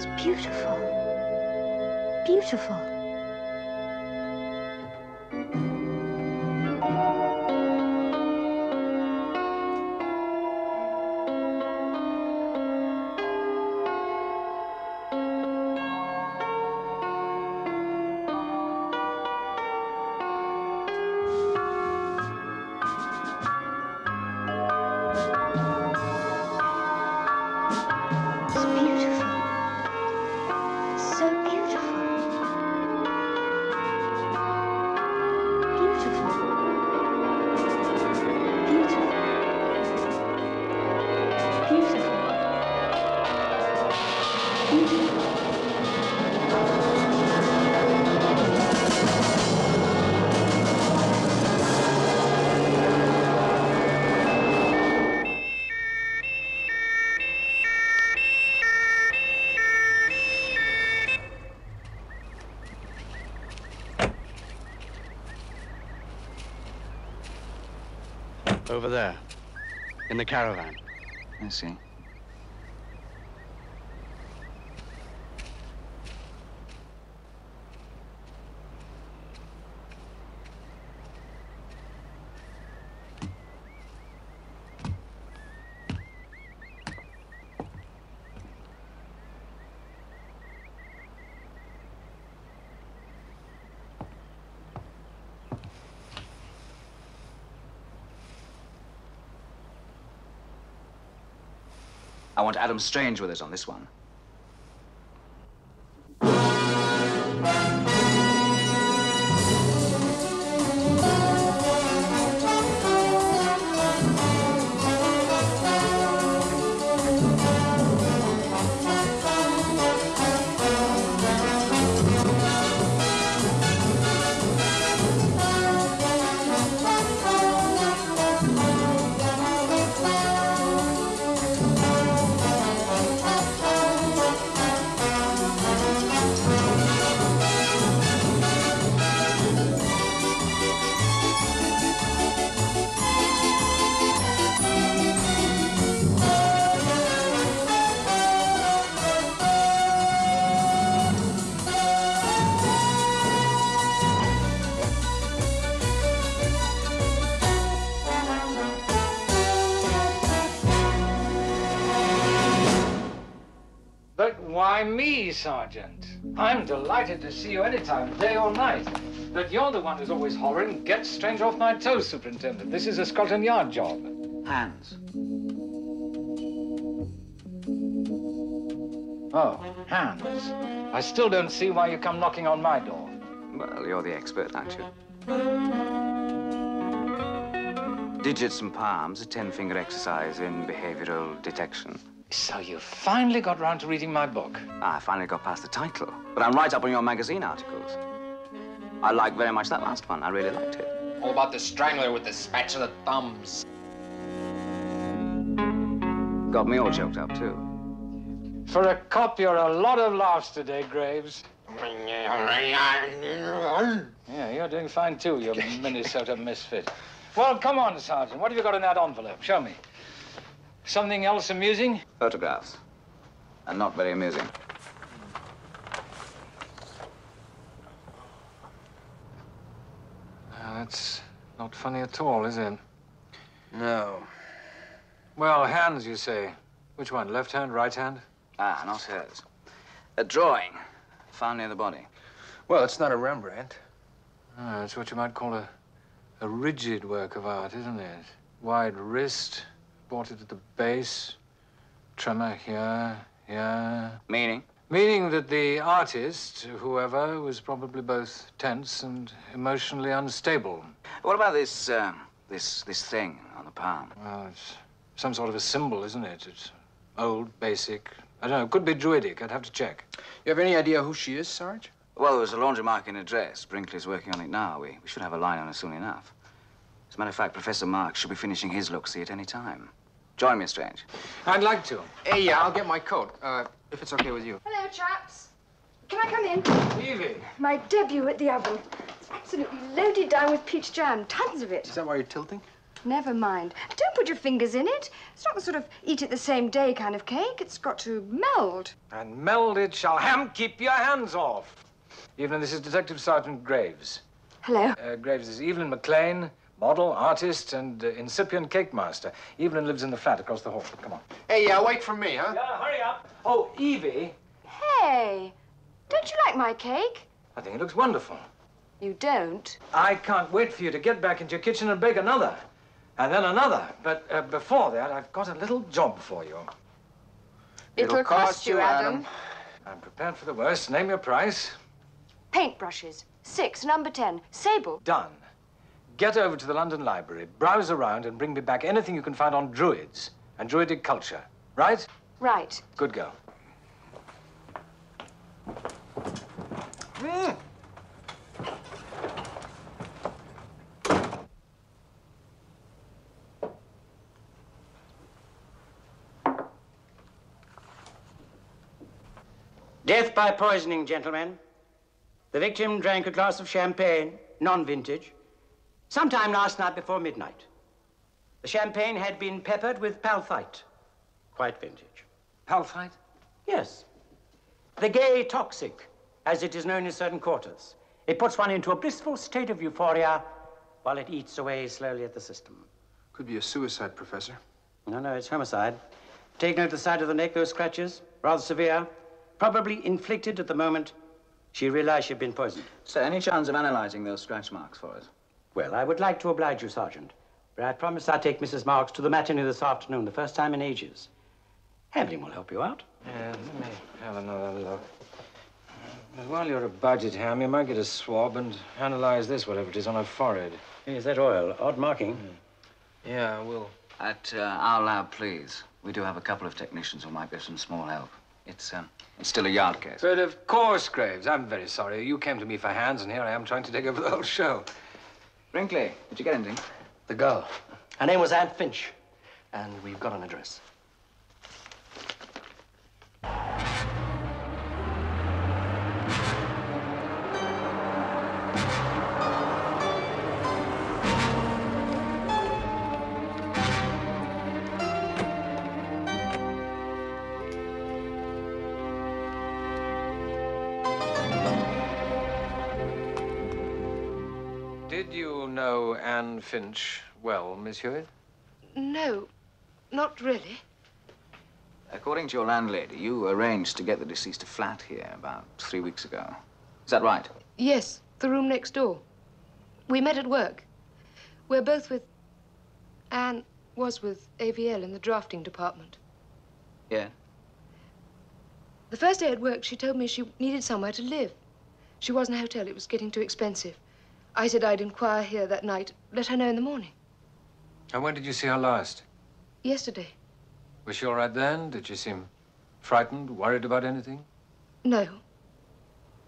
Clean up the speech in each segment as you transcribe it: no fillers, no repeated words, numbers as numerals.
It's beautiful. Beautiful. Over there, in the caravan. I see. I want Adam Strange with us on this one. Why me, Sergeant? I'm delighted to see you anytime, day or night. But you're the one who's always hollering, "Get Strange off my toes, Superintendent. This is a Scotland Yard job." Hands. Oh, hands. I still don't see why you come knocking on my door. Well, you're the expert, aren't you? Digits and palms, a 10-finger exercise in behavioral detection. So you finally got round to reading my book. I finally got past the title, but I'm right up on your magazine articles. I liked very much that last one. I really liked it. All about the strangler with the spatula thumbs. Got me all choked up, too. For a cop, you're a lot of laughs today, Graves. Yeah, you're doing fine, too, you Minnesota misfit. Well, come on, Sergeant. What have you got in that envelope? Show me. Something else amusing? Photographs. And not very amusing. That's not funny at all, is it? No. Well, hands, you say. Which one, left hand, right hand? Ah, not hers. A drawing found near the body. Well, it's not a Rembrandt. Oh, it's what you might call a rigid work of art, isn't it? Wide wrist, bought it at the base, tremor here, here. Meaning? Meaning that the artist, whoever, was probably both tense and emotionally unstable. What about this, this thing on the palm? Well, it's some sort of a symbol, isn't it? It's old, basic. I don't know, it could be druidic. I'd have to check. You have any idea who she is, Sarge? Well, there was a laundry mark in her dress. Brinkley's working on it now. We should have a line on her soon enough. As a matter of fact, Professor Marks should be finishing his look-see at any time. Join me, Strange. I'd like to. Hey, yeah, I'll get my coat, if it's okay with you. Hello, chaps. Can I come in? Evie. My debut at the oven. It's absolutely loaded down with peach jam. Tons of it. Is that why you're tilting? Never mind. Don't put your fingers in it. It's not the sort of eat it the same day kind of cake. It's got to meld. And meld it shall. Keep your hands off. Evelyn, this is Detective Sergeant Graves. Hello. Graves is Evelyn McLean, model, artist, and incipient cake master. Evelyn lives in the flat across the hall. Come on. Hey, wait for me, huh? Yeah, hurry up. Oh, Evie. Hey, don't you like my cake? I think it looks wonderful. You don't? I can't wait for you to get back into your kitchen and bake another. And then another. But before that, I've got a little job for you. It'll cost you, Adam. I'm prepared for the worst. Name your price. Paintbrushes. 6, number 10. Sable. Done. Get over to the London Library, browse around, and bring me back anything you can find on Druids and Druidic culture. Right? Right. Good girl. Death by poisoning, gentlemen. The victim drank a glass of champagne, non-vintage, sometime last night before midnight. The champagne had been peppered with palthite, quite vintage. Palthite? Yes. The gay toxic, as it is known in certain quarters. It puts one into a blissful state of euphoria while it eats away slowly at the system. Could be a suicide, Professor. No, it's homicide. Take note of the side of the neck, those scratches, rather severe. Probably inflicted at the moment she realized she'd been poisoned. Sir, any chance of analyzing those scratch marks for us? Well, I would like to oblige you, Sergeant. But I promise I'll take Mrs. Marks to the matinee this afternoon, the first time in ages. Evelyn will help you out. Yeah, let me have another look. But while you're about it, Ham, you might get a swab and analyze this, whatever it is, on her forehead. Is that oil? Odd marking. Yeah, I will. At our lab, please. We do have a couple of technicians who might be of some small help. It's still a yard case. But of course, Graves. I'm very sorry. You came to me for hands, and here I am trying to take over the whole show. Brinkley, did you get anything? The girl. Her name was Anne Finch, and we've got an address. Did you know Anne Finch well, Miss Hewitt? No, not really. According to your landlady, you arranged to get the deceased a flat here about 3 weeks ago. Is that right? Yes, the room next door. We met at work. We're both with... Anne was with AVL in the drafting department. Yeah. The first day at work, she told me she needed somewhere to live. She was in a hotel. It was getting too expensive. I said I'd inquire here that night, let her know in the morning. And when did you see her last? Yesterday. Was she all right then? Did she seem frightened, worried about anything? No.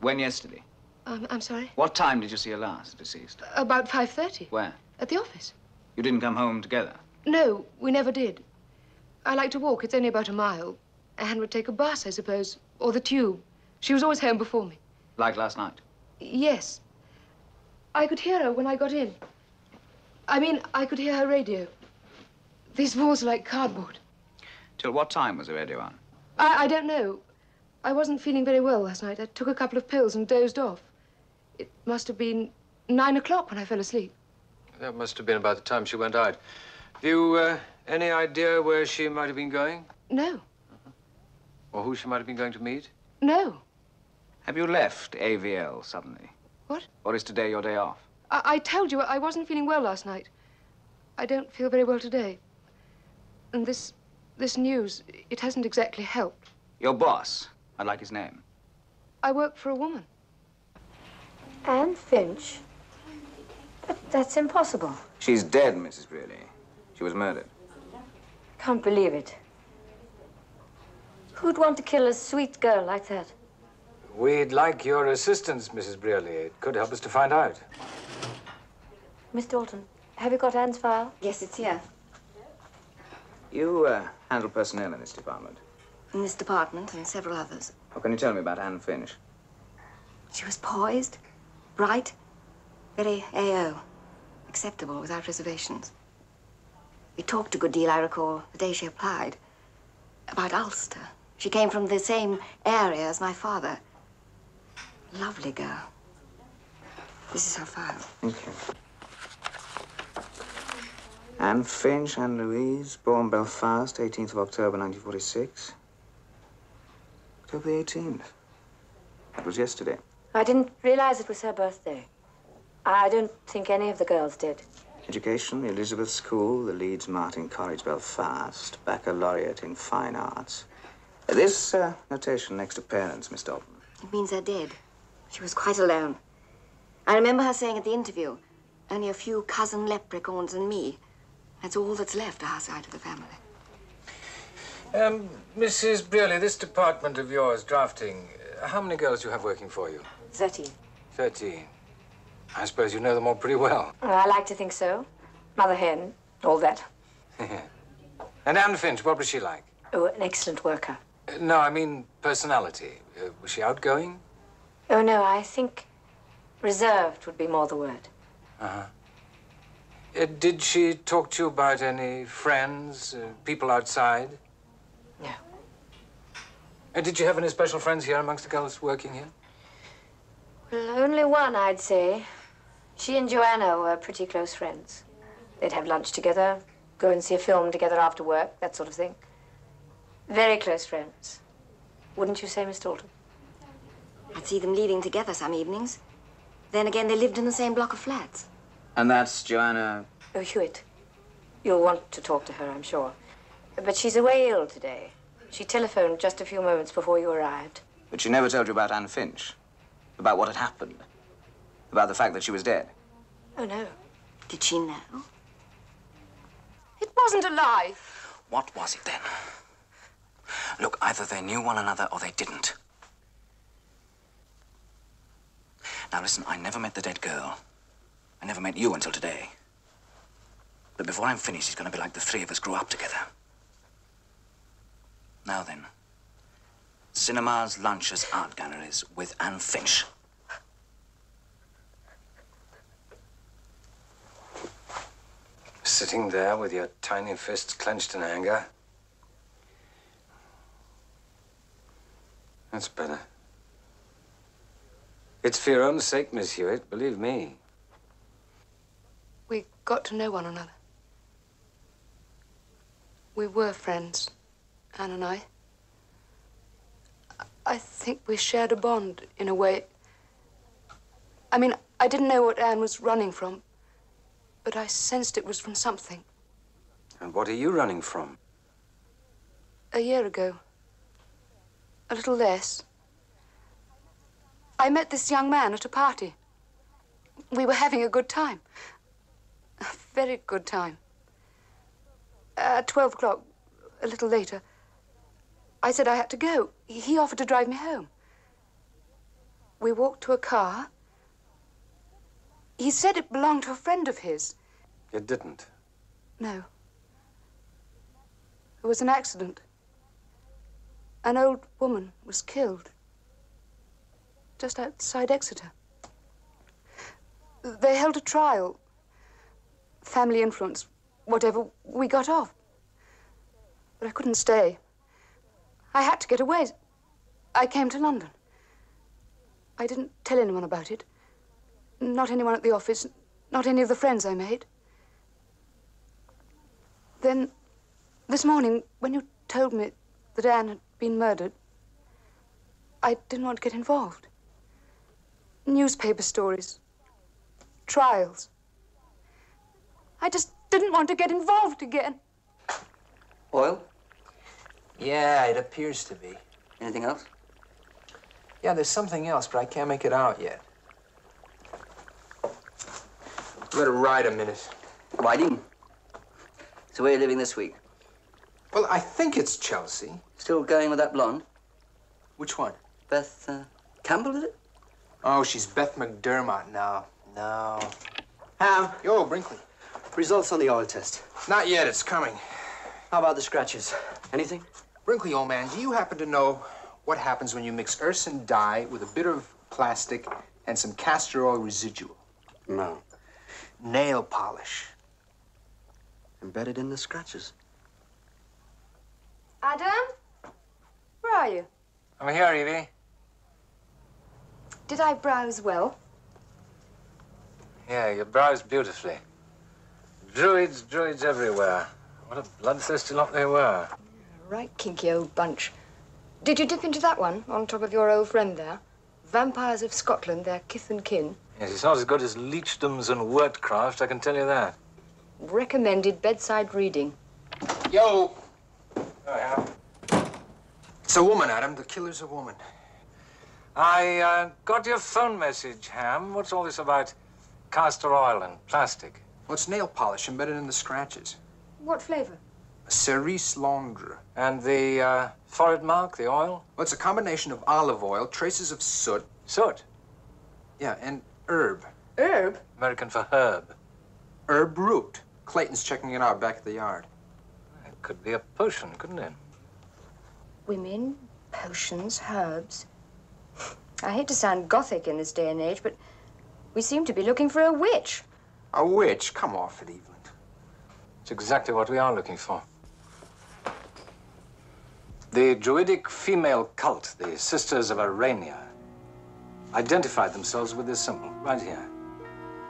When yesterday? I'm sorry? What time did you see her last, deceased? About 5:30. Where? At the office. You didn't come home together? No, we never did. I like to walk. It's only about a mile. Anne would take a bus, I suppose, or the tube. She was always home before me. Like last night? Yes. I could hear her when I got in. I mean, I could hear her radio. These walls are like cardboard. Till what time was the radio on? I don't know. I wasn't feeling very well last night. I took a couple of pills and dozed off. It must have been 9 o'clock when I fell asleep. That must have been about the time she went out. Have you any idea where she might have been going? No. Or who she might have been going to meet? No. Have you left AVL suddenly? What? Or is today your day off? I told you I wasn't feeling well last night. I don't feel very well today. And this news, it hasn't exactly helped. Your boss? I'd like his name. I work for a woman. Anne Finch? But that's impossible. She's dead, Mrs. Brearley. She was murdered. Can't believe it. Who'd want to kill a sweet girl like that? We'd like your assistance, Mrs. Brearley. It could help us to find out. Miss Dalton, have you got Anne's file? Yes, it's here. You handle personnel in this department. In this department and several others. What can you tell me about Anne Finch? She was poised, bright, very AO. Acceptable without reservations. We talked a good deal, I recall, the day she applied. About Ulster. She came from the same area as my father. Lovely girl. This is her file. Thank you. Anne Finch, Anne Louise, born Belfast, 18th of October, 1946. October the 18th. That was yesterday. I didn't realize it was her birthday. I don't think any of the girls did. Education, the Elizabeth School, the Leeds Martin College, Belfast, baccalaureate in fine arts. This notation next to parents, Miss Dalton. It means they're dead. She was quite alone. I remember her saying at the interview, only a few cousin leprechauns and me. That's all that's left of our side of the family. Mrs. Brearley, this department of yours, drafting, how many girls do you have working for you? 13. 13. I suppose you know them all pretty well. I like to think so. Mother hen, all that. And Anne Finch, what was she like? Oh, an excellent worker. No, I mean personality. Was she outgoing? Oh, no, I think reserved would be more the word. Uh-huh. Did she talk to you about any friends, people outside? No. Did you have any special friends here amongst the girls working here? Well, only one, I'd say. She and Joanna were pretty close friends. They'd have lunch together, go and see a film together after work, that sort of thing. Very close friends. Wouldn't you say, Miss Dalton? I'd see them leaving together some evenings. Then again, they lived in the same block of flats. And that's Joanna... Oh, Hewitt. You'll want to talk to her, I'm sure. But she's away ill today. She telephoned just a few moments before you arrived. But she never told you about Anne Finch? About what had happened? About the fact that she was dead? Oh, no. Did she know? It wasn't a lie. What was it then? Look, either they knew one another or they didn't. Now listen, I never met the dead girl. I never met you until today. But before I'm finished, it's going to be like the three of us grew up together. Now then, cinemas, lunches, art galleries with Anne Finch. Sitting there with your tiny fists clenched in anger. That's better. It's for your own sake, Miss Hewitt, believe me. We got to know one another. We were friends, Anne and I. I think we shared a bond, in a way. I mean, I didn't know what Anne was running from, but I sensed it was from something. And what are you running from? A year ago. A little less. I met this young man at a party. We were having a good time. A very good time. At 12 o'clock, a little later, I said I had to go. He offered to drive me home. We walked to a car. He said it belonged to a friend of his. It didn't. No. There was an accident. An old woman was killed. Just outside Exeter. They held a trial. Family influence, whatever. We got off. But I couldn't stay. I had to get away. I came to London. I didn't tell anyone about it. Not anyone at the office, not any of the friends I made. Then, this morning, when you told me that Anne had been murdered, I didn't want to get involved. Newspaper stories, trials. I just didn't want to get involved again. Oil? Yeah, it appears to be. Anything else? Yeah, there's something else, but I can't make it out yet. Let it ride a minute. Riding? So where are you living this week? Well, I think it's Chelsea. Still going with that blonde? Which one? Beth Campbell, is it? Oh, she's Beth McDermott now. No. Ham. Yo, Brinkley. Results on the oil test. Not yet, it's coming. How about the scratches? Anything? Brinkley, old man, do you happen to know what happens when you mix Urson dye with a bit of plastic and some castor oil residual? No. Nail polish. embedded in the scratches. Adam? Where are you? I'm here, Evie. Did I browse well? Yeah, you browsed beautifully. Druids everywhere. What a bloodthirsty lot they were. Right kinky old bunch. Did you dip into that one on top of your old friend there? Vampires of Scotland, their kith and kin. Yes, it's not as good as leechdoms and wordcraft, I can tell you that. Recommended bedside reading. Yo! Oh, yeah. It's a woman, Adam. The killer's a woman. I got your phone message, Ham. What's all this about castor oil and plastic? Well, it's nail polish embedded in the scratches. What flavor? A cerise laundre. And the forehead mark, the oil? Well, it's a combination of olive oil, traces of soot. Soot? Yeah, and herb. Herb? American for herb. Herb root. Clayton's checking it out back at the yard. It could be a potion, couldn't it? Women, potions, herbs. I hate to sound gothic in this day and age, but we seem to be looking for a witch. A witch? Come off it, Evelyn. It's exactly what we are looking for. The Druidic female cult, the Sisters of Arania, identified themselves with this symbol, right here.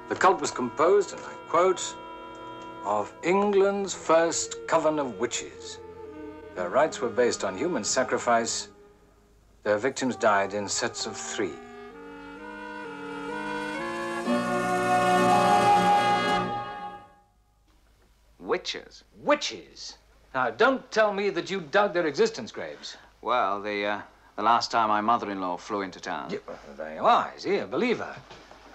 The cult was composed, and I quote, of England's first coven of witches. Their rites were based on human sacrifice. Their victims died in sets of 3. Witches? Witches? Now, don't tell me that you dug their existence graves. Well, the last time my mother-in-law flew into town. Yeah, well, there you are. See, a believer.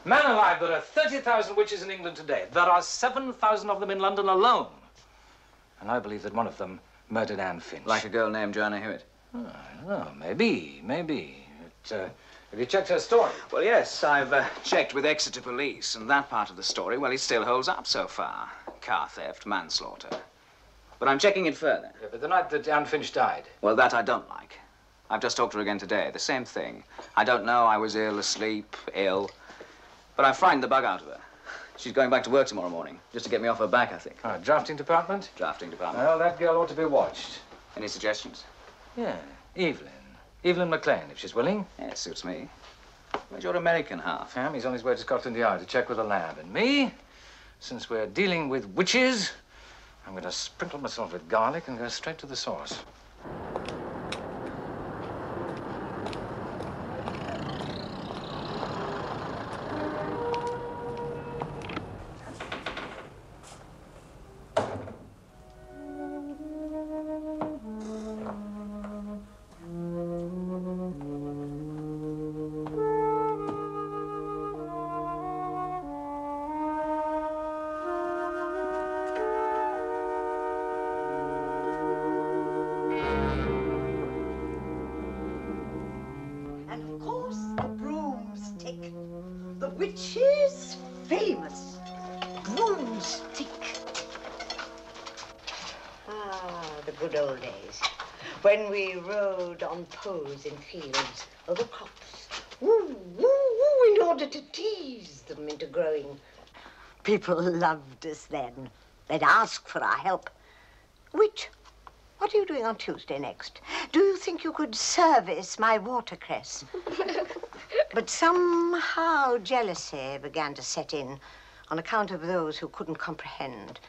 Man alive, there are 30,000 witches in England today. There are 7,000 of them in London alone. And I believe that one of them murdered Anne Finch. Like a girl named Joanna Hewitt? Oh, I don't know. Maybe. But, have you checked her story? Well, yes, I've checked with Exeter Police, and that part of the story, well, it still holds up so far. Car theft, manslaughter. But I'm checking it further. Yeah, but the night that Anne Finch died. Well, that I don't like. I've just talked to her again today. The same thing. I don't know. I was ill, asleep, ill. But I frightened the bug out of her. She's going back to work tomorrow morning, just to get me off her back, I think. Drafting department? Drafting department. Well, that girl ought to be watched. Any suggestions? Yeah, Evelyn. Evelyn McLean, if she's willing. Yeah, it suits me. Where's your American half? Ham, he's on his way to Scotland Yard to check with the lab. And me, since we're dealing with witches, I'm going to sprinkle myself with garlic and go straight to the source. Witch's famous broomstick. Ah, the good old days, when we rode on poles in fields over crops, woo, woo, woo, in order to tease them into growing. People loved us then. They'd ask for our help. Witch, what are you doing on Tuesday next? Do you think you could service my watercress? But somehow jealousy began to set in on account of those who couldn't comprehend.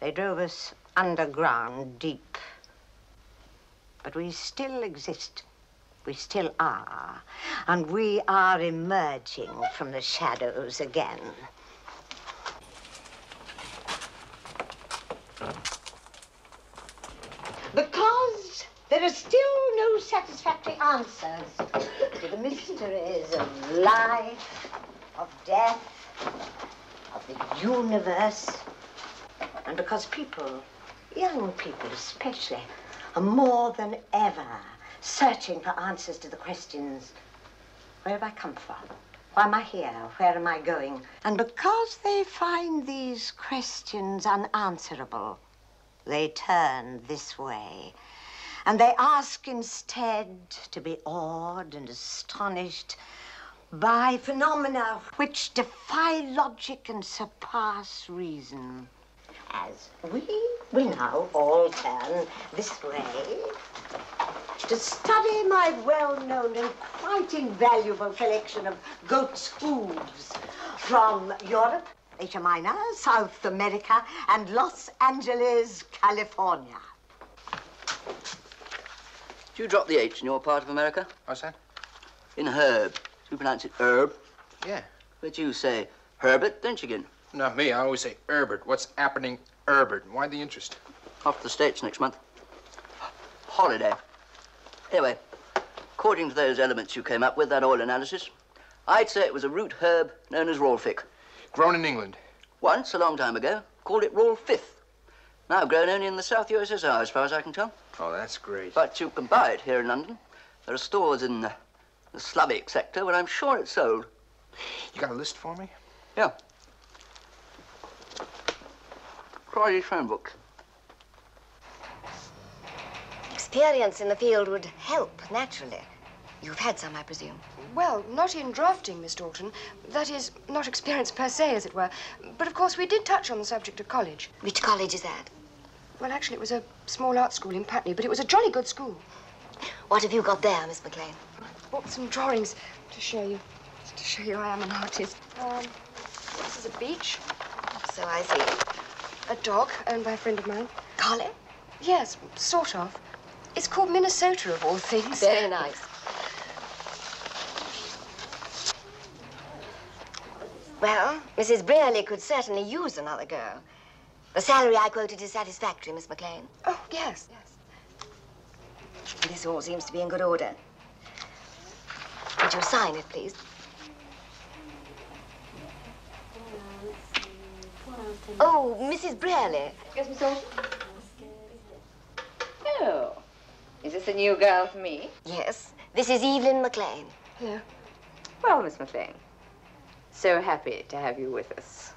They drove us underground deep. But we still exist. We still are. And we are emerging from the shadows again. Because there are still no satisfactory answers to the mysteries of life, of death, of the universe. And because people, young people especially, are more than ever searching for answers to the questions, where have I come from? Why am I here? Where am I going? And because they find these questions unanswerable, they turn this way. And they ask instead to be awed and astonished by phenomena which defy logic and surpass reason. has. We will now all turn this way to study my well-known and quite invaluable collection of goat's hooves from Europe, Asia Minor, South America, and Los Angeles, California. Do you drop the H in your part of America? What's that? In herb. Do you pronounce it herb? Yeah. But you say Herbert, don't you, again? Not me. I always say Herbert. What's happening, Herbert? Why the interest? Off to the States next month. Holiday. Anyway, according to those elements you came up with, that oil analysis, I'd say it was a root herb known as Rolfic. Grown in England. Once, a long time ago, called it Rolfith. Now grown only in the South USSR, as far as I can tell. Oh, that's great. But you can buy it here in London. There are stores in the Slavic sector where I'm sure it's sold. You got a list for me? Yeah. Try these phone books. Experience in the field would help, naturally. You've had some, I presume. Well, not in drafting, Miss Dalton. That is, not experience per se, as it were. But, of course, we did touch on the subject at college. Which college is that? Well, actually, it was a small art school in Putney, but it was a jolly good school. What have you got there, Miss McLean? I bought some drawings to show you. To show you I am an artist. This is a beach. So I see. A dog owned by a friend of mine. Collie? Yes, sort of. It's called Minnesota, of all things. Very nice. Well, Mrs. Brearley could certainly use another girl. The salary I quoted is satisfactory, Miss McLean. Oh, yes, yes. This all seems to be in good order. Would you sign it, please? Oh, Mrs. Brearley. Yes, Miss Dalton? Oh, is this a new girl for me? Yes, this is Evelyn McLean. Hello. Well, Miss McLean, so happy to have you with us.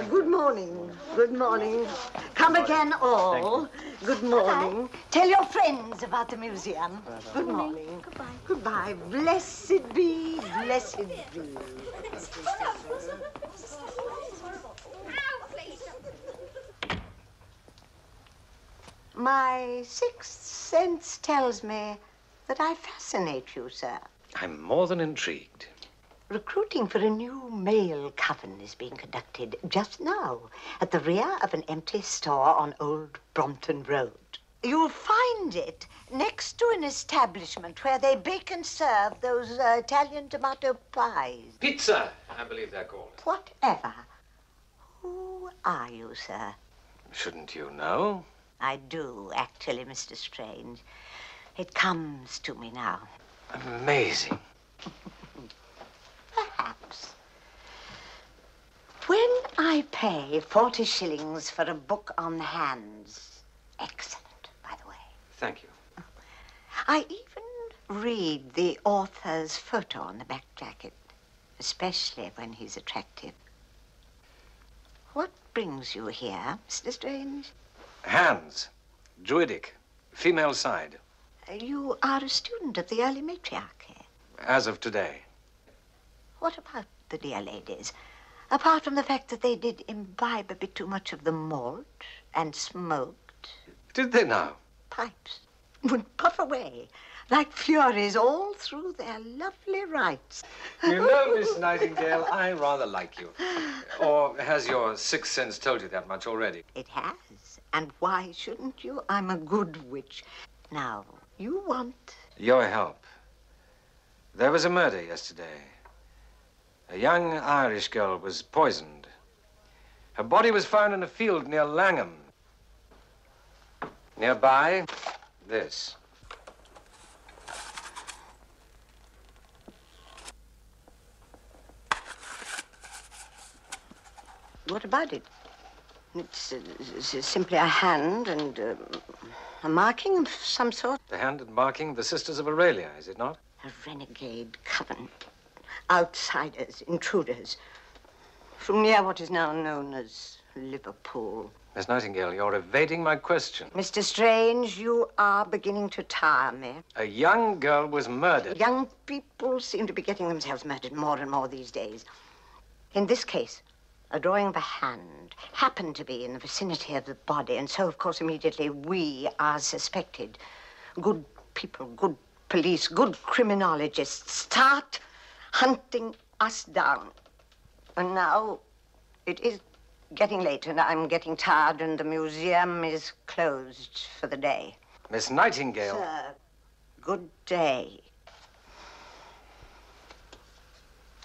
Good morning. Good morning. Come again, all. Good morning. Tell your friends about the museum. Good morning. Goodbye. Goodbye. Blessed be, blessed be. My sixth sense tells me that I fascinate you, sir. I'm more than intrigued. Recruiting for a new male coven is being conducted just now at the rear of an empty store on Old Brompton Road. You'll find it next to an establishment where they bake and serve those Italian tomato pies. Pizza, I believe they're called. Whatever. Who are you, sir? Shouldn't you know? I do, actually, Mr. Strange. It comes to me now. Amazing. Perhaps. When I pay 40 shillings for a book on hands, excellent, by the way, Thank you. I even read the author's photo on the back jacket, especially when he's attractive. What brings you here, Mr. Strange? Hands. Druidic. Female side. You are a student of the early matriarchy. As of today. What about the dear ladies? Apart from the fact that they did imbibe a bit too much of the malt and smoked. Did they now? Pipes would puff away like furies all through their lovely rites. You know, Miss Nightingale, I rather like you. Or has your sixth sense told you that much already? It has. And why shouldn't you? I'm a good witch. Now, you want... Your help. There was a murder yesterday. A young Irish girl was poisoned. Her body was found in a field near Langham. Nearby, this. What about it? It's simply a hand and a marking of some sort. The hand and marking the Sisters of Aurelia, is it not? A renegade coven. Outsiders, intruders. From near what is now known as Liverpool. Miss Nightingale, you're evading my question. Mr. Strange, you are beginning to tire me. A young girl was murdered. Young people seem to be getting themselves murdered more and more these days. In this case, a drawing of a hand, happened to be in the vicinity of the body, and so, of course, immediately we are suspected. Good people, good police, good criminologists start hunting us down. And now it is getting late, and I'm getting tired, and the museum is closed for the day. Miss Nightingale. Sir, good day.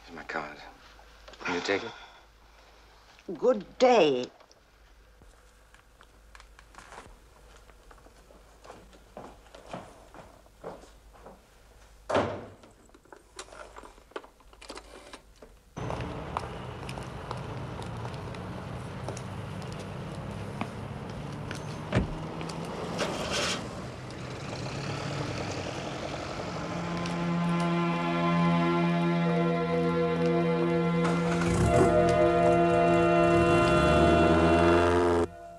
Here's my card. Can you take it? Good day.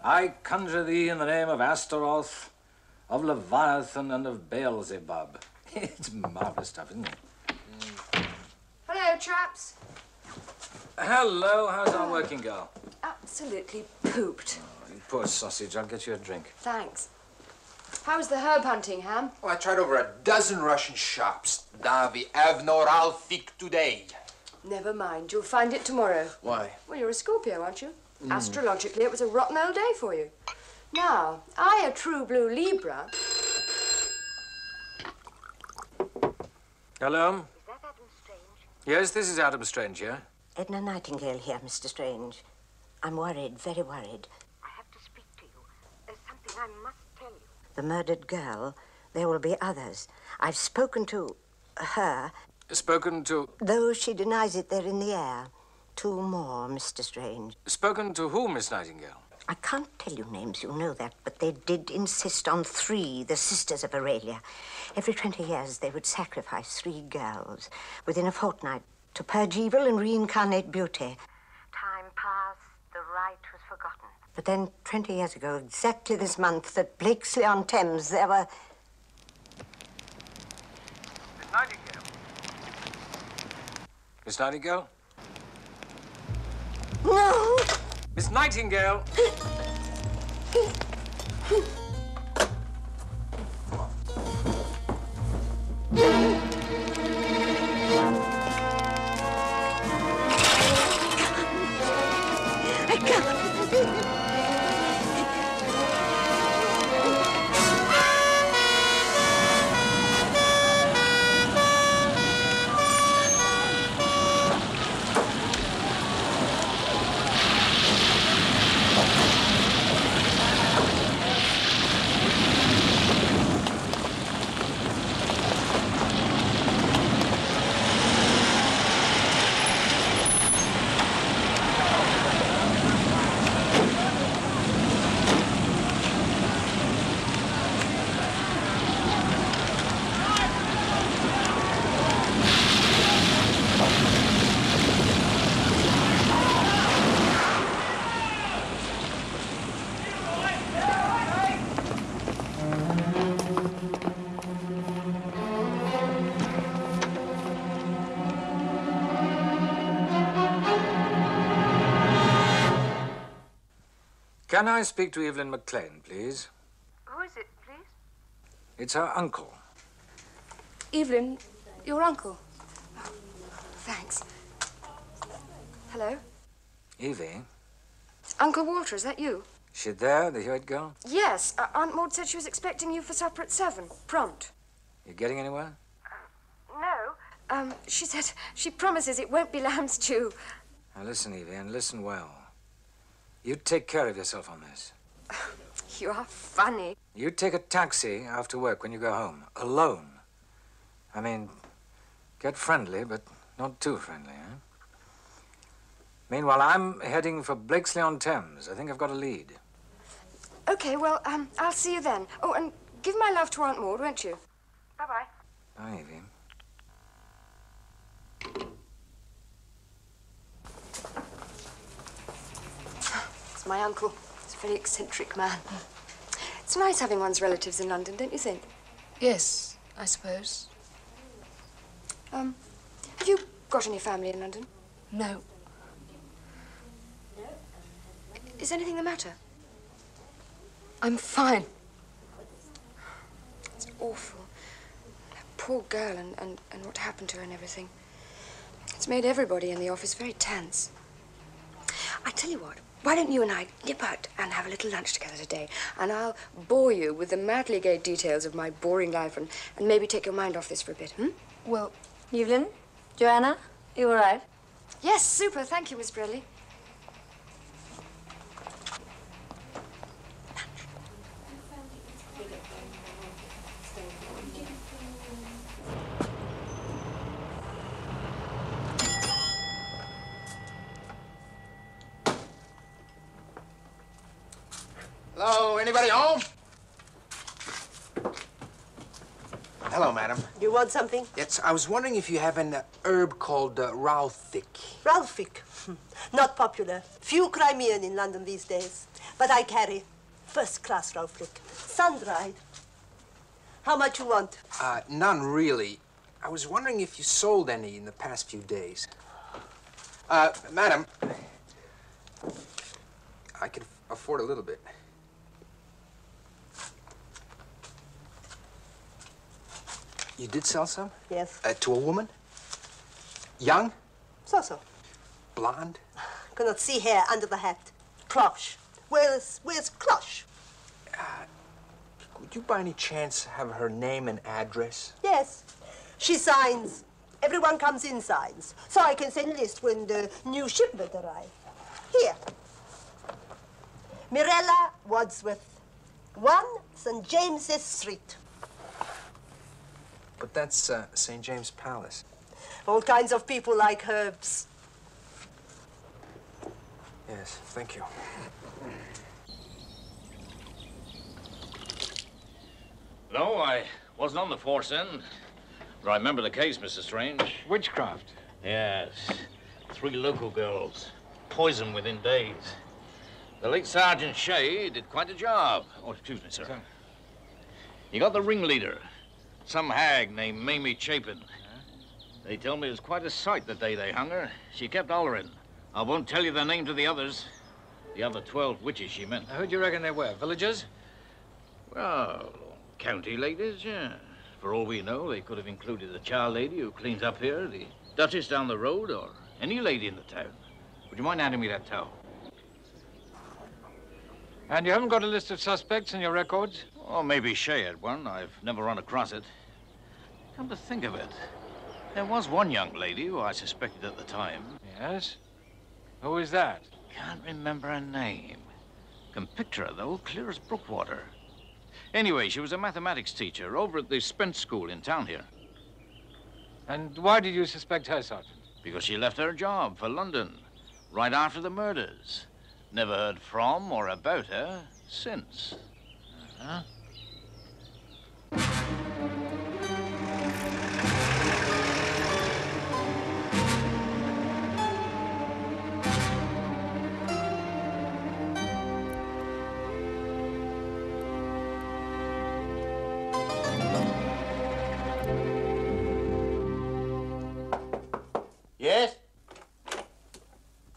I conjure thee in the name of Astaroth, of Leviathan, and of Beelzebub. It's marvelous stuff, isn't it? Hello, chaps. Hello, how's our working girl? Absolutely pooped. Oh, you poor sausage, I'll get you a drink. Thanks. How was the herb hunting, Ham? Oh, I tried over a dozen Russian shops. Da, we have no Ralphik today. Never mind, you'll find it tomorrow. Why? Well, you're a Scorpio, aren't you? Astrologically, it was a rotten old day for you. Now, I, a true blue Libra... Hello? Is that Adam Strange? Yes, this is Adam Strange here. Edna Nightingale here, Mr. Strange. I'm worried, very worried. I have to speak to you. There's something I must tell you. The murdered girl, there will be others. I've spoken to her. Spoken to... Though she denies it, they're in the air. 2 more, Mr. Strange. Spoken to whom, Miss Nightingale? I can't tell you names, you know that, but they did insist on 3, the Sisters of Aurelia. Every 20 years they would sacrifice 3 girls within a fortnight to purge evil and reincarnate beauty. Time passed, the rite was forgotten. But then 20 years ago, exactly this month, at Blakesley-on-Thames, there were... Miss Nightingale? Miss Nightingale? No! Miss Nightingale! I can't. Can I speak to Evelyn McLean, please? Who is it, please? It's her uncle. Evelyn, your uncle. Oh, thanks. Hello? Evie? Uncle Walter, is that you? She there, the Hewitt girl? Yes. Aunt Maud said she was expecting you for supper at 7. Prompt. You getting anywhere? No. She said she promises it won't be lamb stew. Now listen, Evie, and listen well. You take care of yourself on this. You are funny. You take a taxi after work when you go home, alone. I mean, get friendly, but not too friendly, eh? Meanwhile, I'm heading for Blakesley-on-Thames. I think I've got a lead. Okay, well, I'll see you then. Oh, and give my love to Aunt Maud, won't you? Bye-bye. Bye, Evie. It's my uncle. He's a very eccentric man. It's nice having one's relatives in London, don't you think? Yes, I suppose. Have you got any family in London? No. Is anything the matter? I'm fine. It's awful. That poor girl and what happened to her and everything. It's made everybody in the office very tense. I tell you what, why don't you and I nip out and have a little lunch together today? And I'll bore you with the madly gay details of my boring life and maybe take your mind off this for a bit, Well, Evelyn, Joanna, you all right? Yes, super. Thank you, Miss Bradley. Hello, anybody home? Hello, madam. You want something? Yes, I was wondering if you have an herb called Ralphic. Ralphic. Not popular. Few Crimean in London these days. But I carry first-class Ralphic. Sun-dried. How much you want? None really. I was wondering if you sold any in the past few days. Madam, I could afford a little bit. You did sell some? Yes. To a woman? Young? So. Blonde? Cannot see hair under the hat. Cloche. Where's Cloche? Would you by any chance have her name and address? Yes. She signs. Everyone comes in signs. So I can send list when the new shipment arrives. Here. Mirella Wadsworth. 1 St. James's Street. But that's St. James Palace. All kinds of people like herbs. Yes, thank you. No, I wasn't on the force then. But I remember the case, Mr. Strange. Witchcraft? Yes. 3 local girls. Poisoned within days. The late Sergeant Shea did quite a job. Oh, excuse me, sir. You got the ringleader. Some hag named Mamie Chapin. They tell me it was quite a sight the day they hung her. She kept hollering. I won't tell you the names of the others. The other 12 witches she meant. Who do you reckon they were? Villagers? Well, county ladies, yeah. For all we know, they could have included the child lady who cleans up here, the duchess down the road, or any lady in the town. Would you mind handing me that towel? And you haven't got a list of suspects in your records? Oh, maybe Shea had one. I've never run across it. Come to think of it, there was one young lady who I suspected at the time. Yes? Who is that? Can't remember her name. Can picture her, though, clear as brookwater. Anyway, she was a mathematics teacher over at the Spence School in town here. And why did you suspect her, Sergeant? Because she left her job for London right after the murders. Never heard from or about her since. Uh-huh. Yes?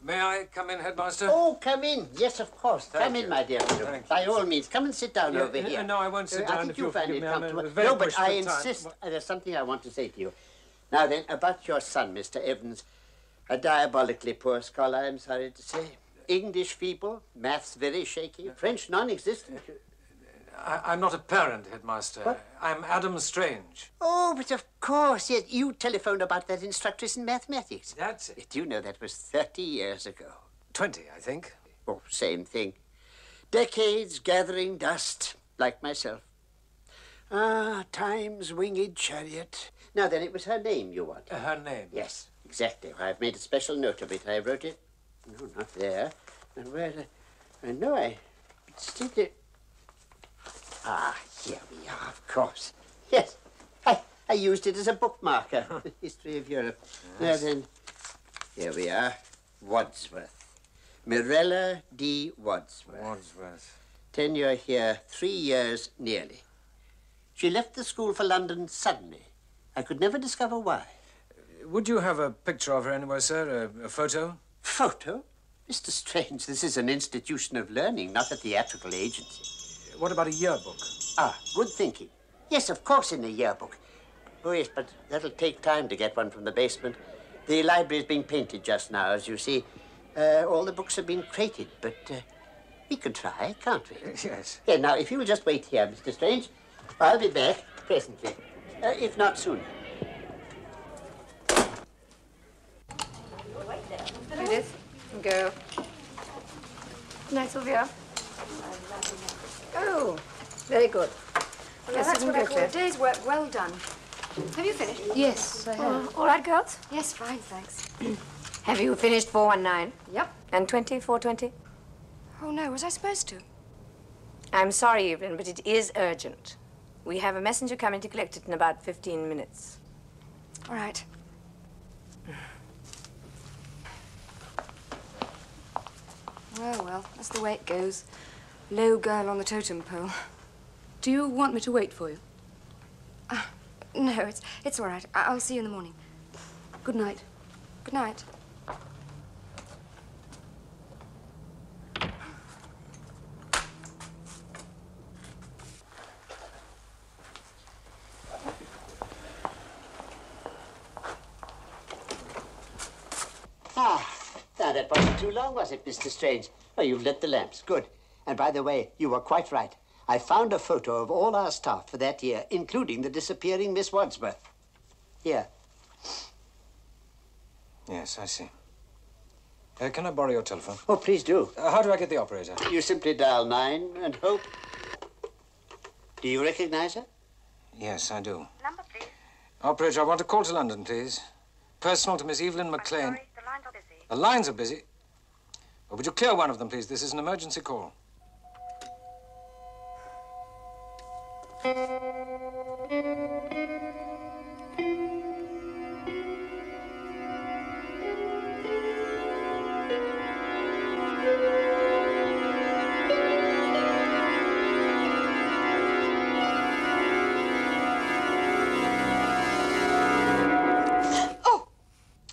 May I come in, Headmaster? Oh, come in. Yes, of course. Thank Come in, you. my dear fellow. Thank By you. all means, come and sit down over here. No, I won't sit down I think if you'll find forgive it me. I'm comfortable. very No, but pushed I for time. insist. There's something I want to say to you. Now then, about your son, Mr. Evans. A diabolically poor scholar, I'm sorry to say. English feeble, maths very shaky, French non-existent. I'm not a parent, Headmaster. What? I'm Adam Strange. Oh, but of course, yes. You telephoned about that instructress in mathematics. That's it. Do you know that was 30 years ago? 20, I think. Oh, same thing. Decades gathering dust, like myself. Ah, time's winged chariot. Now then, it was her name you wanted. Her name? Yes, exactly. I've made a special note of it. I wrote it. No, not there. And where? I know I still did. Ah, here we are, of course. Yes, I used it as a bookmarker. The history of Europe. Now then, here we are. Wadsworth. Mirella D. Wadsworth. Wadsworth. Tenure here 3 years nearly. She left the school for London suddenly. I could never discover why. Would you have a picture of her anywhere, sir? A photo? Photo? Mr. Strange, this is an institution of learning, not a theatrical agency. What about a yearbook? Ah, good thinking. Yes, of course, in a yearbook. Oh, yes, but that'll take time to get one from the basement. The library is being painted just now, as you see. All the books have been crated, but we could try, can't we? Yes. Yeah, now, if you'll just wait here, Mr. Strange, I'll be back presently, if not sooner. Edith, go. Good night, Sylvia. Oh, very good. Well, Yes, that's you what can I go, call a Claire. day's work well done. Have you finished? Yes, I have. All right, girls? Yes, fine, thanks. Have you finished 419? Yep. And 420? Oh, no, was I supposed to? I'm sorry, Evelyn, but it is urgent. We have a messenger coming to collect it in about 15 minutes. All right. Oh, well, that's the way it goes. Low girl on the totem pole. Do you want me to wait for you? No, it's all right. I'll see you in the morning. Good night. Good night. That wasn't too long, was it, Mr. Strange? Oh, you've lit the lamps. Good. And by the way, you were quite right. I found a photo of all our staff for that year, including the disappearing Miss Wadsworth. Here. Yes, I see. Can I borrow your telephone? Oh, please do. How do I get the operator? You simply dial 9 and hope. Do you recognize her? Yes, I do. Number, please. Operator, I want a call to London, please. Personal to Miss Evelyn McLean. Sorry, the lines are busy. The lines are busy. Oh, would you clear one of them, please? This is an emergency call.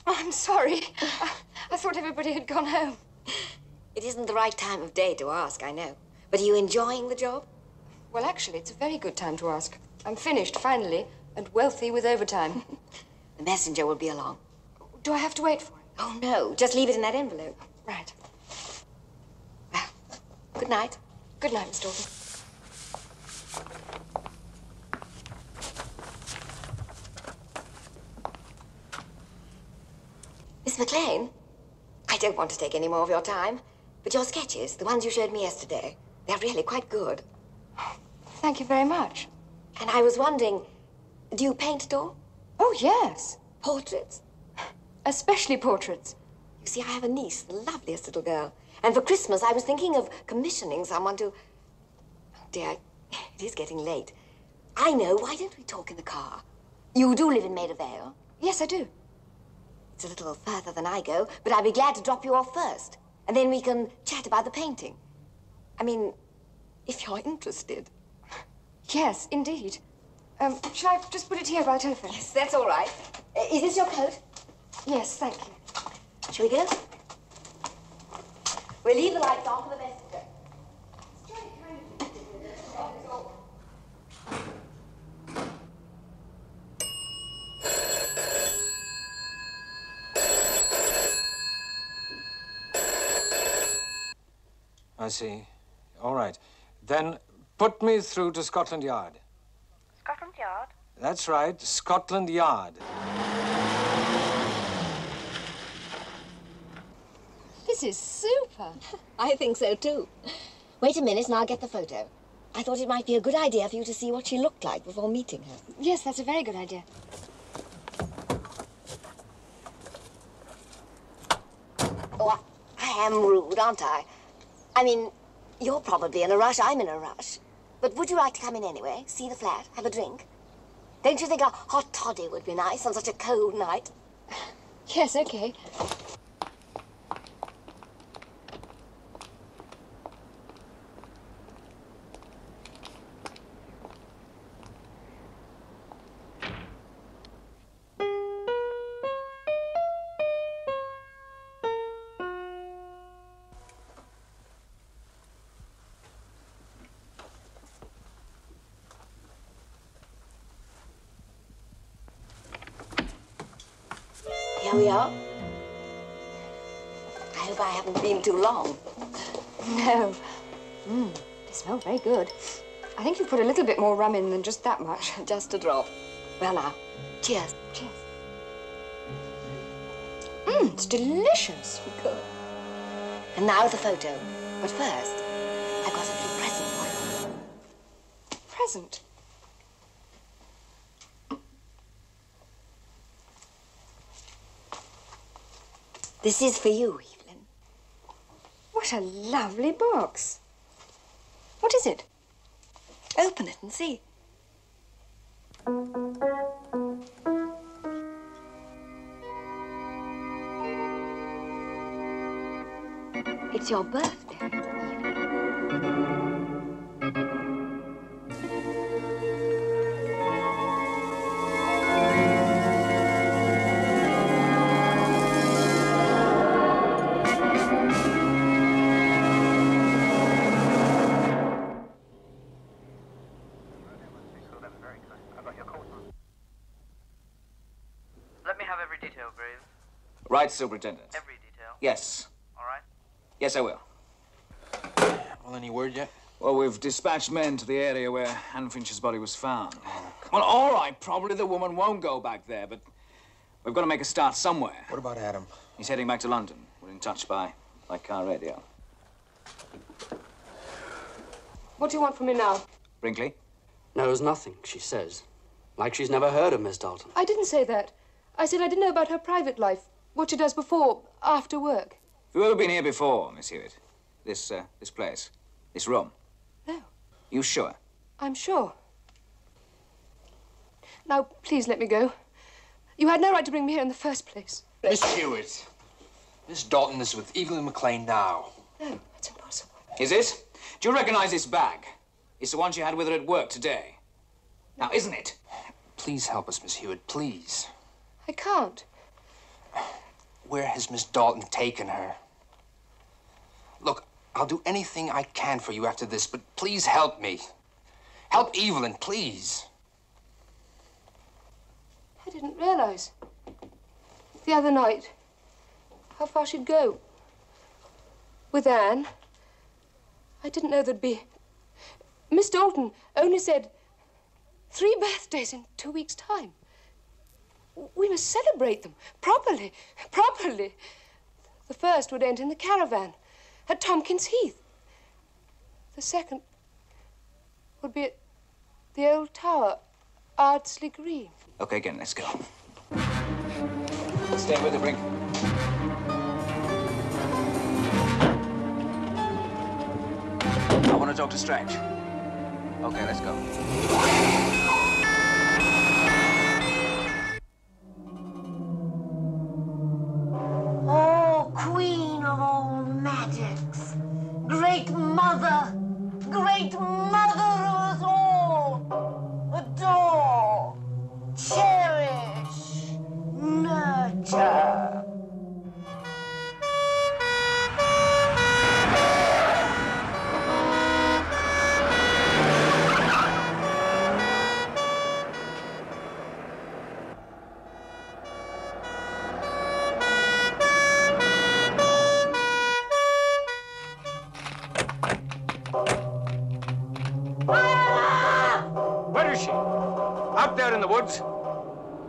I'm sorry. I thought everybody had gone home. It isn't the right time of day to ask, I know. But are you enjoying the job? Well, actually, it's a very good time to ask. I'm finished, finally, and wealthy with overtime. The messenger will be along. Do I have to wait for it? Oh, no. Just leave it in that envelope. Right. Well, good night. Good night, Miss Dalton. Miss McLean, I don't want to take any more of your time, but your sketches, the ones you showed me yesterday, they're really quite good. Thank you very much. And I was wondering, do you paint at all? Oh, yes. Portraits? Especially portraits. You see, I have a niece, the loveliest little girl. And for Christmas, I was thinking of commissioning someone to... Oh, dear, it is getting late. I know, why don't we talk in the car? You do live in Maida Vale? Yes, I do. It's a little further than I go, but I'd be glad to drop you off first. And then we can chat about the painting. I mean, if you're interested. Yes, indeed. Shall I just put it here by the telephone? Yes, that's all right. Is this your coat? Yes, thank you. Shall we go? We'll leave the lights on for the messenger. I see. All right. Then put me through to Scotland Yard. Scotland Yard? That's right, Scotland Yard. This is super. I think so, too. Wait a minute and I'll get the photo. I thought it might be a good idea for you to see what she looked like before meeting her. Yes, that's a very good idea. Oh, I am rude, aren't I? I mean, you're probably in a rush, I'm in a rush. But would you like to come in anyway? See the flat? Have a drink? Don't you think a hot toddy would be nice on such a cold night? Yes, okay. Here we are. I hope I haven't been too long. No. They smell very good. I think you put a little bit more rum in than just that much. Just a drop. Well, now, cheers. Cheers. It's delicious. Good. And now the photo. But first, I've got a little present for you. Present? This is for you, Evelyn. What a lovely box. What is it? Open it and see. It's your birthday. Let me have every detail, Graves. Right, Superintendent. Every detail. Yes. All right. Yes, I will. Well, any word yet? Well, we've dispatched men to the area where Anne Finch's body was found. Well, all right, probably the woman won't go back there, but we've got to make a start somewhere. What about Adam? He's heading back to London. We're in touch by car radio. What do you want from me now? Brinkley? Knows nothing, she says. Like she's never heard of Miss Dalton. I didn't say that. I said I didn't know about her private life, what she does before, after work. Have you ever been here before, Miss Hewitt? This place? This room? No. You sure? I'm sure. Now, please let me go. You had no right to bring me here in the first place. Miss Hewitt. Miss Dalton is with Evelyn McLean now. No, that's impossible. Is it? Do you recognize this bag? It's the one she had with her at work today. Now, isn't it? Please help us, Miss Hewitt, please. I can't. Where has Miss Dalton taken her? Look, I'll do anything I can for you after this, but please help me. Help Evelyn, please. I didn't realize the other night how far she'd go. With Anne, I didn't know there'd be... Miss Dalton only said 3 birthdays in 2 weeks' time. We must celebrate them properly, properly. The first would end in the caravan at Tompkins Heath. The second would be at the old tower, Ardsley Green. Okay, again, let's go. Stay with the Brink. I want to talk to Strange. Okay, let's go. Oh, Queen of all magics, great mother of us all, adore, cherish, nurture. Where is she? Out there in the woods?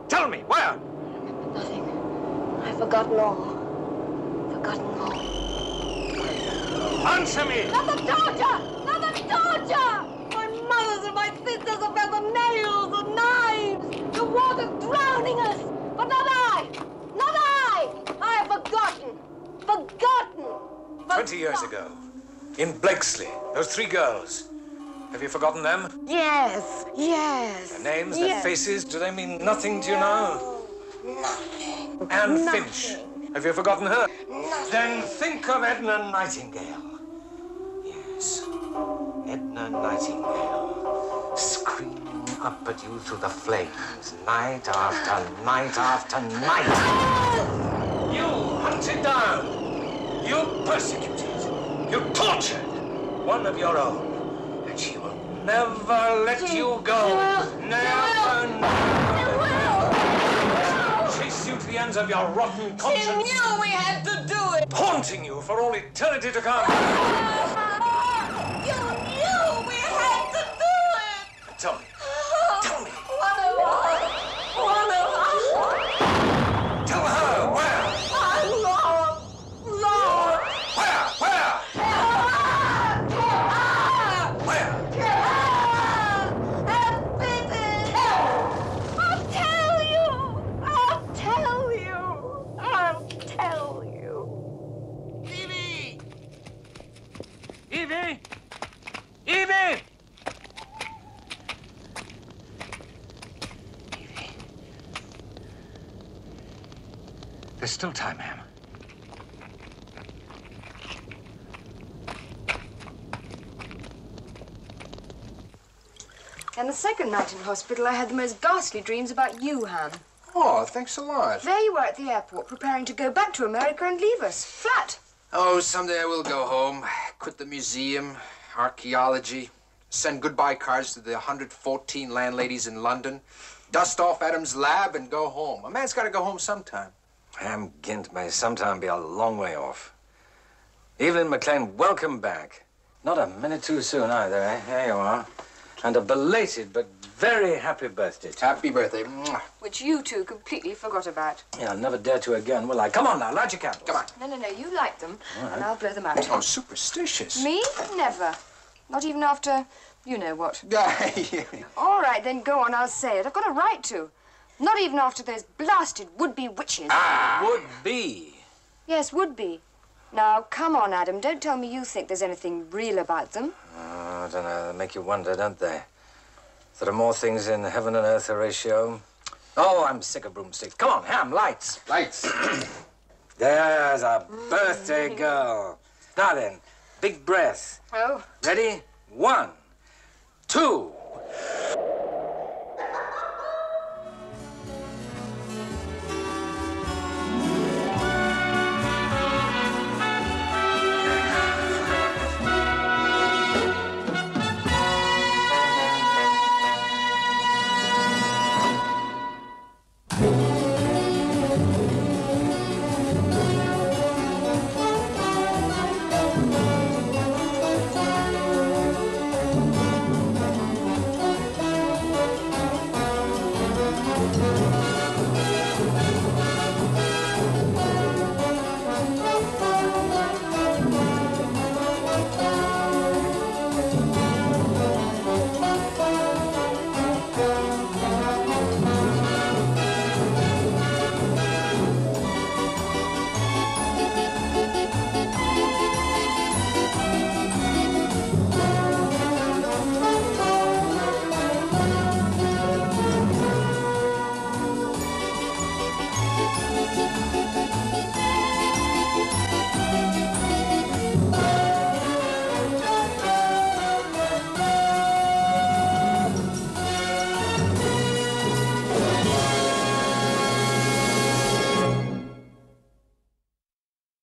Tell me, where? Nothing. I've forgotten all. Forgotten all. Answer me! Not the torture! Not the torture! My mothers and my sisters have felt the nails and knives. The water's drowning us. But not I! Not I! I have forgotten. Forgotten. 20 years ago, in Blakesley, those 3 girls. Have you forgotten them? Yes, yes. Their names, yes. their faces, do they mean nothing to you now? Nothing. Anne Nothing. Finch. Have you forgotten her? Nothing. Then think of Edna Nightingale. Yes, Edna Nightingale. Screaming up at you through the flames, night after night after night. You hunted down. You persecuted. You tortured one of your own. And she will never let you go. Never, never. Chase you to the end hands of your rotten conscience. She knew we had to do it. Haunting you for all eternity to come. You knew we had to do it. Tell me. Tell me. One of us. Tell her where. I'm Lord. Lord. Where? Where? Where? I'll tell you. I'll tell you. I'll tell you. Evie! Evie! Evie! There's still time, ma'am. And the second night in hospital, I had the most ghastly dreams about you, Ham. Oh, thanks a lot. There you were at the airport, preparing to go back to America and leave us, flat. Oh, someday I will go home, quit the museum, archaeology, send goodbye cards to the 114 landladies in London, dust off Adam's lab, and go home. A man's got to go home sometime. Ham Gint may sometime be a long way off. Evelyn McLean, welcome back. Not a minute too soon either, eh? There you are. And a belated but very happy birthday. Happy birthday. Mwah. Which you two completely forgot about. Yeah, I'll never dare to again, will I? Come on now, light your candles. Come on. No, you like them, All right. and I'll blow them out. Oh, superstitious. Me? Never. Not even after, you know what. Yeah. All right, then go on, I'll say it. I've got a right to. Not even after those blasted would-be witches. Would be. Yes, would be. Now, come on, Adam. Don't tell me you think there's anything real about them. Oh, I don't know. They make you wonder, don't they? There are more things in heaven and earth, Horatio. Oh, I'm sick of broomsticks. Come on, Ham, lights. Lights. There's a birthday girl. Now then, big breath. Oh. Ready? 1, 2.